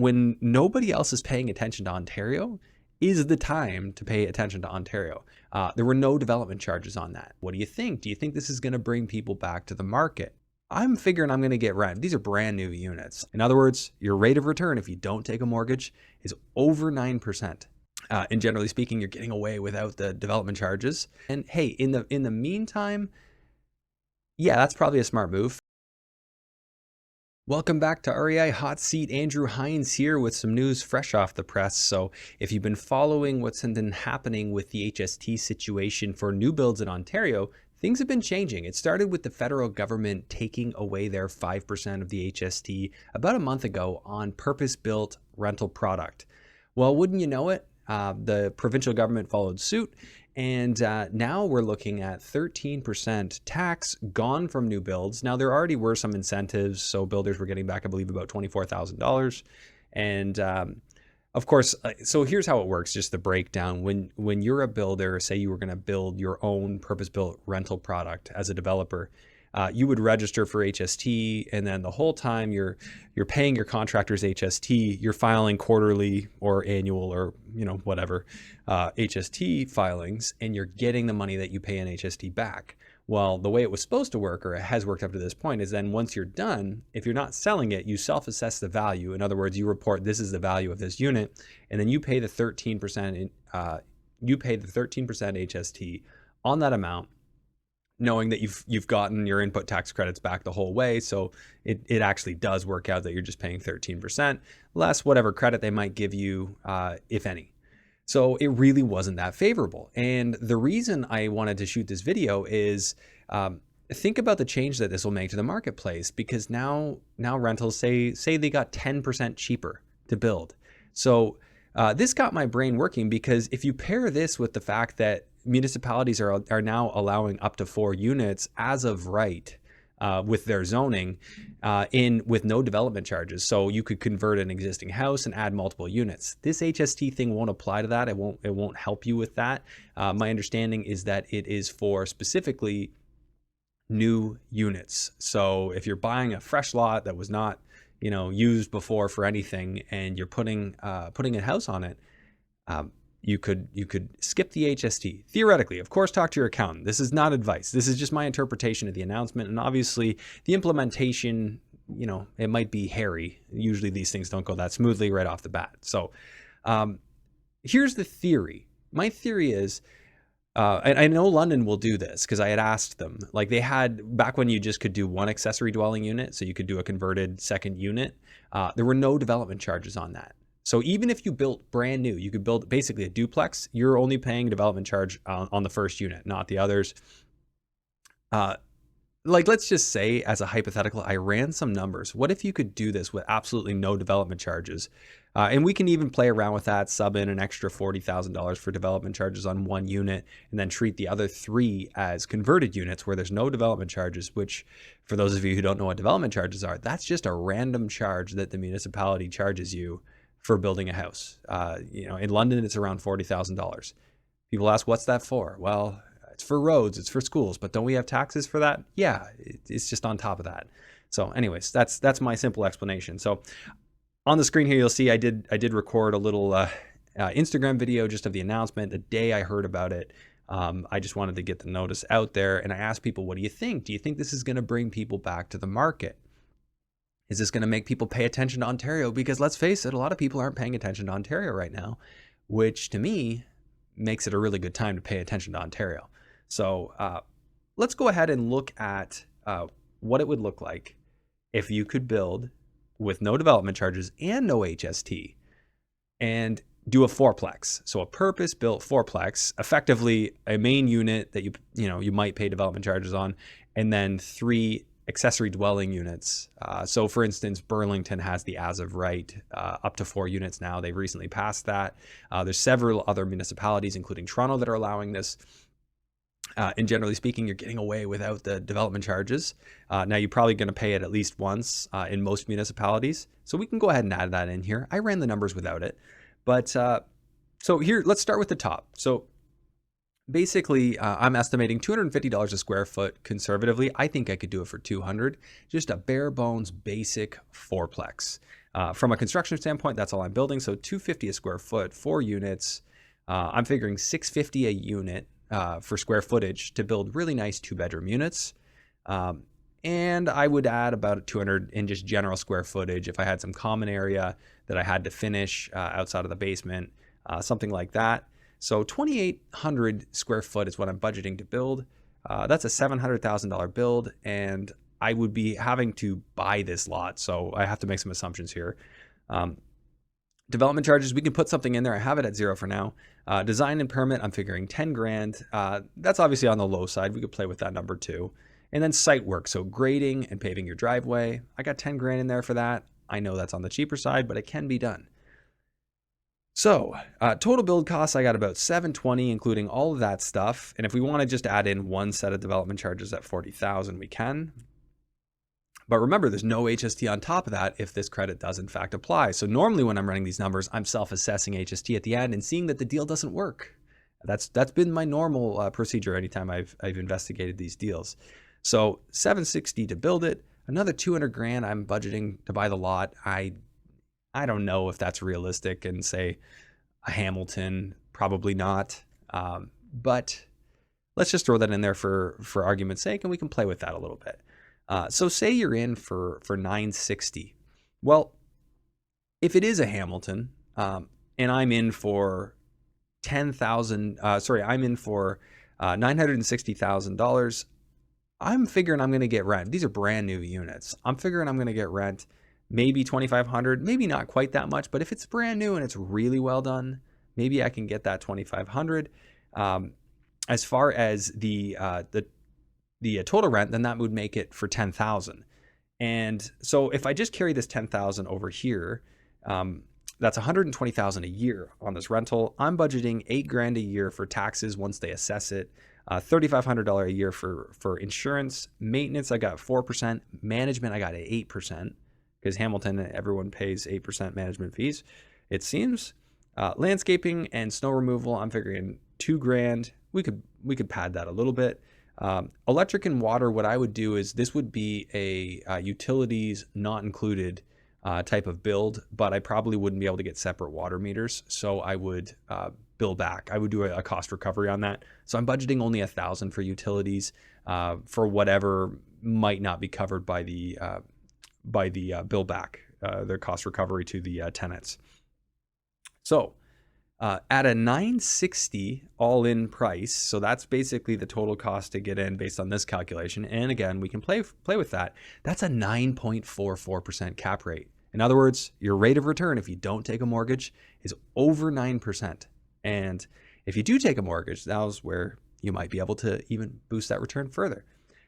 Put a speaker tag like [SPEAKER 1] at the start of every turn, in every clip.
[SPEAKER 1] when nobody else is paying attention to Ontario, is the time to pay attention to Ontario. There were no development charges on that. What do you think? Do you think this is going to bring people back to the market? I'm figuring I'm going to get rent. These are brand new units. In other words, your rate of return if you don't take a mortgage is over 9%. And generally speaking, you're getting away without the development charges. And hey, in the meantime, yeah, that's probably a smart move. Welcome back to REI Hot Seat. Andrew Hines here with some news fresh off the press. So if you've been following what's been happening with the HST situation for new builds in Ontario, things have been changing. It started with the federal government taking away their 5% of the HST about a month ago on purpose-built rental product. Well, wouldn't you know it, the provincial government followed suit. And now we're looking at 13% tax gone from new builds. Now, there already were some incentives. So builders were getting back, I believe, about $24,000. And of course, so here's how it works, just the breakdown. When you're a builder, say you were going to build your own purpose-built rental product as a developer, you would register for HST, and then the whole time you're paying your contractor's HST, you're filing quarterly or annual or whatever HST filings, and you're getting the money that you pay in HST back. Well, the way it was supposed to work, or it has worked up to this point, is then once you're done, if you're not selling it, you self-assess the value. In other words, you report this is the value of this unit, and then you pay the 13%. You pay the 13% HST on that amount, knowing that you've gotten your input tax credits back the whole way. So it actually does work out that you're just paying 13% less whatever credit they might give you, if any. So it really wasn't that favorable. And the reason I wanted to shoot this video is think about the change that this will make to the marketplace, because now rentals say they got 10% cheaper to build. So this got my brain working, because if you pair this with the fact that municipalities are now allowing up to 4 units as of right with their zoning with no development charges. So you could convert an existing house and add multiple units. This HST thing won't apply to that. It won't help you with that. My understanding is that it is for specifically new units. So if you're buying a fresh lot that was not used before for anything, and you're putting a house on it, you could skip the HST theoretically. Of course, talk to your accountant. This is not advice. This is just my interpretation of the announcement, and obviously the implementation, it might be hairy. Usually these things don't go that smoothly right off the bat. So here's the theory. My theory is, and I know London will do this because I had asked them. Like, they had back when you just could do one accessory dwelling unit, so you could do a converted second unit. There were no development charges on that. So even if you built brand new, you could build basically a duplex. You're only paying a development charge on the first unit, not the others. Like, let's just say, as a hypothetical, I ran some numbers. What if you could do this with absolutely no development charges? And we can even play around with that, sub in an extra $40,000 for development charges on one unit, and then treat the other 3 as converted units where there's no development charges, which, for those of you who don't know what development charges are, that's just a random charge that the municipality charges you for building a house. In London, it's around $40,000. People ask, what's that for? Well, it's for roads, it's for schools, but don't we have taxes for that? Yeah, it's just on top of that. So anyways, that's my simple explanation. So on the screen here, you'll see I did record a little Instagram video just of the announcement the day I heard about it. I just wanted to get the notice out there, and I asked people, what do you think? Do you think this is going to bring people back to the market? Is this going to make people pay attention to Ontario? Because let's face it, a lot of people aren't paying attention to Ontario right now, which to me makes it a really good time to pay attention to Ontario. So let's go ahead and look at what it would look like if you could build with no development charges and no HST and do a fourplex. So a purpose-built fourplex, effectively a main unit that you might pay development charges on, and then 3 accessory dwelling units. So for instance, Burlington has the as of right up to 4 units now. They've recently passed that. There's several other municipalities, including Toronto, that are allowing this. And generally speaking, you're getting away without the development charges. Now, you're probably going to pay it at least once in most municipalities. So we can go ahead and add that in here. I ran the numbers without it. But so here, let's start with the top. So basically, I'm estimating $250 a square foot conservatively. I think I could do it for $200, just a bare bones basic fourplex. From a construction standpoint, that's all I'm building. So $250 a square foot, 4 units. I'm figuring $650 a unit for square footage to build really nice 2-bedroom units. And I would add about 200 in just general square footage if I had some common area that I had to finish outside of the basement, something like that. So 2,800 square foot is what I'm budgeting to build. That's a $700,000 build, and I would be having to buy this lot, so I have to make some assumptions here. Development charges, we can put something in there. I have it at 0 for now. Design and permit, I'm figuring 10 grand. That's obviously on the low side. We could play with that number too. And then site work, so grading and paving your driveway. I got 10 grand in there for that. I know that's on the cheaper side, but it can be done. So total build costs, I got about 720, including all of that stuff. And if we want to just add in one set of development charges at 40,000, we can. But remember, there's no HST on top of that if this credit does in fact apply. So normally when I'm running these numbers, I'm self-assessing HST at the end and seeing that the deal doesn't work. That's been my normal procedure anytime I've investigated these deals. So 760 to build it, another 200 grand I'm budgeting to buy the lot. I don't know if that's realistic, and say a Hamilton, probably not. But let's just throw that in there for argument's sake, and we can play with that a little bit. So say you're in for 960. Well, if it is a Hamilton, and I'm in for $960,000, I'm figuring I'm going to get rent. These are brand new units. I'm figuring I'm going to get rent, maybe $2,500, maybe not quite that much, but if it's brand new and it's really well done, maybe I can get that $2,500. As far as the total rent, then that would make it for $10,000. And so if I just carry this $10,000 over here, that's $120,000 a year on this rental. I'm budgeting $8 grand a year for taxes once they assess it. $3,500 a year for insurance. Maintenance, I got 4%. Management, I got 8%, because Hamilton, everyone pays 8% management fees, it seems. Landscaping and snow removal, I'm figuring $2 grand. We could pad that a little bit. Electric and water, what I would do is this would be a utilities not included type of build, but I probably wouldn't be able to get separate water meters, so I would bill back. I would do a cost recovery on that. So I'm budgeting only $1,000 for utilities for whatever might not be covered by the bill back, their cost recovery to the tenants. So at a $960 all-in price, so that's basically the total cost to get in based on this calculation. And again, we can play with that. That's a 9.44% cap rate. In other words, your rate of return if you don't take a mortgage is over 9%. And if you do take a mortgage, that's where you might be able to even boost that return further.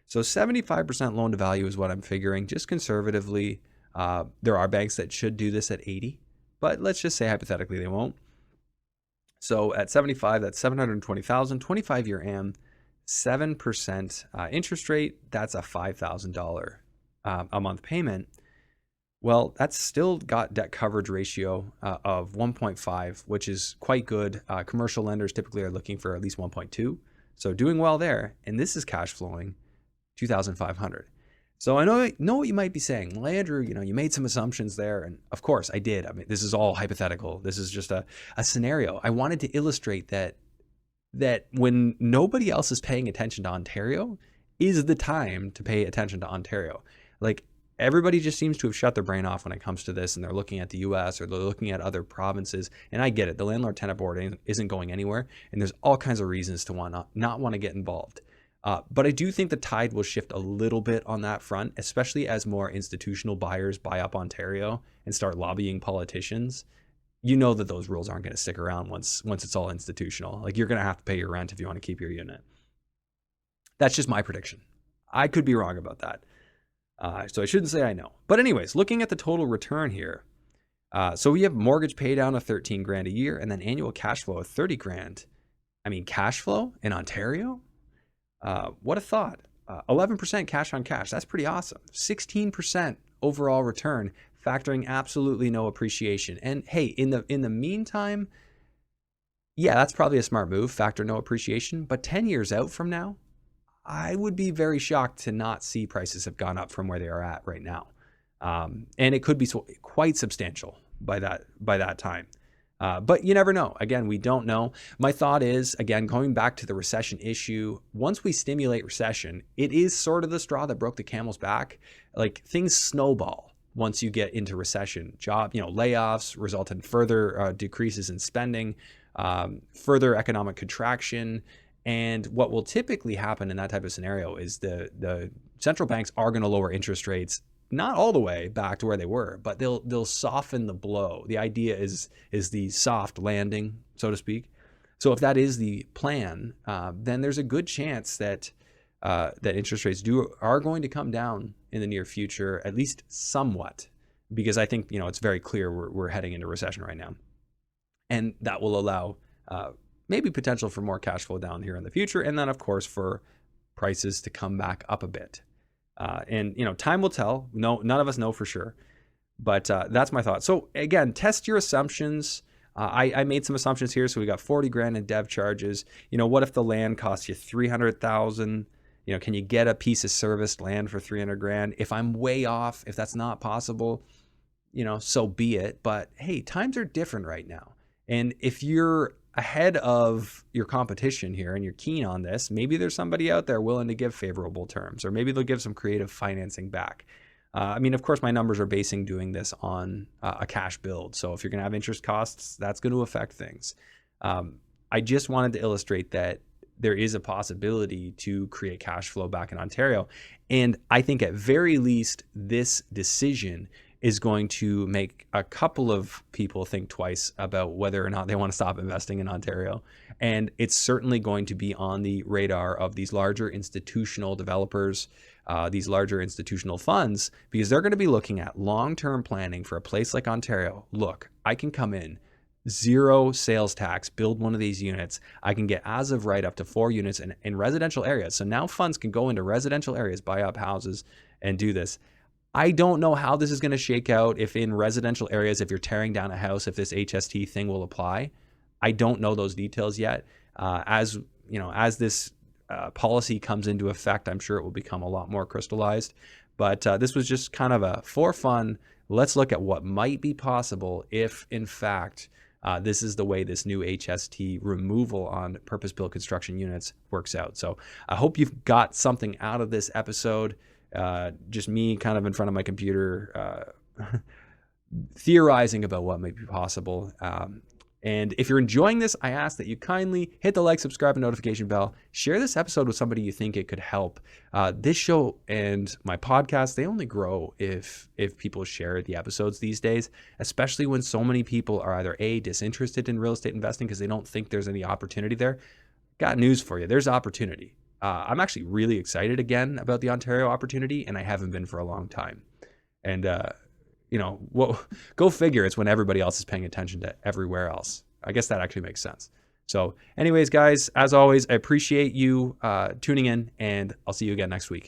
[SPEAKER 1] So 75% loan to value is what I'm figuring, just conservatively. There are banks that should do this at 80, but let's just say hypothetically they won't. So at 75, that's $720,000, 25-year AM, 7% interest rate. That's a $5,000 a month payment. Well, that's still got debt coverage ratio of 1.5, which is quite good. Commercial lenders typically are looking for at least 1.2. So doing well there. And this is cash flowing $2,500. So I know what you might be saying. Well, Andrew, you made some assumptions there. And of course I did. I mean, this is all hypothetical. This is just a scenario. I wanted to illustrate that when nobody else is paying attention to Ontario is the time to pay attention to Ontario. Like, everybody just seems to have shut their brain off when it comes to this, and they're looking at the US or they're looking at other provinces. And I get it. The landlord-tenant board isn't going anywhere, and there's all kinds of reasons to not want to get involved. But I do think the tide will shift a little bit on that front, especially as more institutional buyers buy up Ontario and start lobbying politicians. You know that those rules aren't going to stick around once it's all institutional. Like, you're going to have to pay your rent if you want to keep your unit. That's just my prediction. I could be wrong about that. So I shouldn't say I know. But anyways, looking at the total return here. So we have mortgage pay down of 13 grand a year and then annual cash flow of 30 grand. I mean, cash flow in Ontario? What a thought. 11% cash on cash. That's pretty awesome. 16% overall return, factoring absolutely no appreciation. And hey, in the meantime, yeah, that's probably a smart move, factor no appreciation. But 10 years out from now, I would be very shocked to not see prices have gone up from where they are at right now. And it could be quite substantial by that time. But you never know. Again, we don't know. My thought is, again, going back to the recession issue, once we stimulate recession, it is sort of the straw that broke the camel's back. Like, things snowball once you get into recession. Layoffs result in further decreases in spending, further economic contraction. And what will typically happen in that type of scenario is the central banks are going to lower interest rates, not all the way back to where they were, but they'll soften the blow. The idea is the soft landing, so to speak. So if that is the plan, then there's a good chance that interest rates are going to come down in the near future, at least somewhat, because I think it's very clear we're heading into recession right now, and that will allow maybe potential for more cash flow down here in the future, and then of course for prices to come back up a bit. And time will tell. No, none of us know for sure, but that's my thought. So again, test your assumptions. I made some assumptions here. So we got 40 grand in dev charges. What if the land costs you 300,000? Can you get a piece of serviced land for 300 grand? If I'm way off, if that's not possible, so be it. But hey, times are different right now. And if you're ahead of your competition here and you're keen on this, maybe there's somebody out there willing to give favorable terms, or maybe they'll give some creative financing back. Of course, my numbers are basing doing this on a cash build. So if you're going to have interest costs, that's going to affect things. I just wanted to illustrate that there is a possibility to create cash flow back in Ontario. And I think at very least, this decision is going to make a couple of people think twice about whether or not they want to stop investing in Ontario. And it's certainly going to be on the radar of these larger institutional developers, these larger institutional funds, because they're going to be looking at long-term planning for a place like Ontario. Look, I can come in, zero sales tax, build one of these units. I can get as of right up to 4 units in residential areas. So now funds can go into residential areas, buy up houses, and do this. I don't know how this is going to shake out, if in residential areas, if you're tearing down a house, if this HST thing will apply. I don't know those details yet. As this policy comes into effect, I'm sure it will become a lot more crystallized. But this was just kind of a for fun. Let's look at what might be possible if, in fact, this is the way this new HST removal on purpose-built construction units works out. So I hope you've got something out of this episode. Just me kind of in front of my computer theorizing about what may be possible. And if you're enjoying this, I ask that you kindly hit the like, subscribe, and notification bell. Share this episode with somebody you think it could help. This show and my podcast, they only grow if people share the episodes these days, especially when so many people are either A, disinterested in real estate investing because they don't think there's any opportunity there. Got news for you. There's opportunity. I'm actually really excited again about the Ontario opportunity, and I haven't been for a long time. And, go figure, it's when everybody else is paying attention to everywhere else. I guess that actually makes sense. So anyways, guys, as always, I appreciate you tuning in, and I'll see you again next week.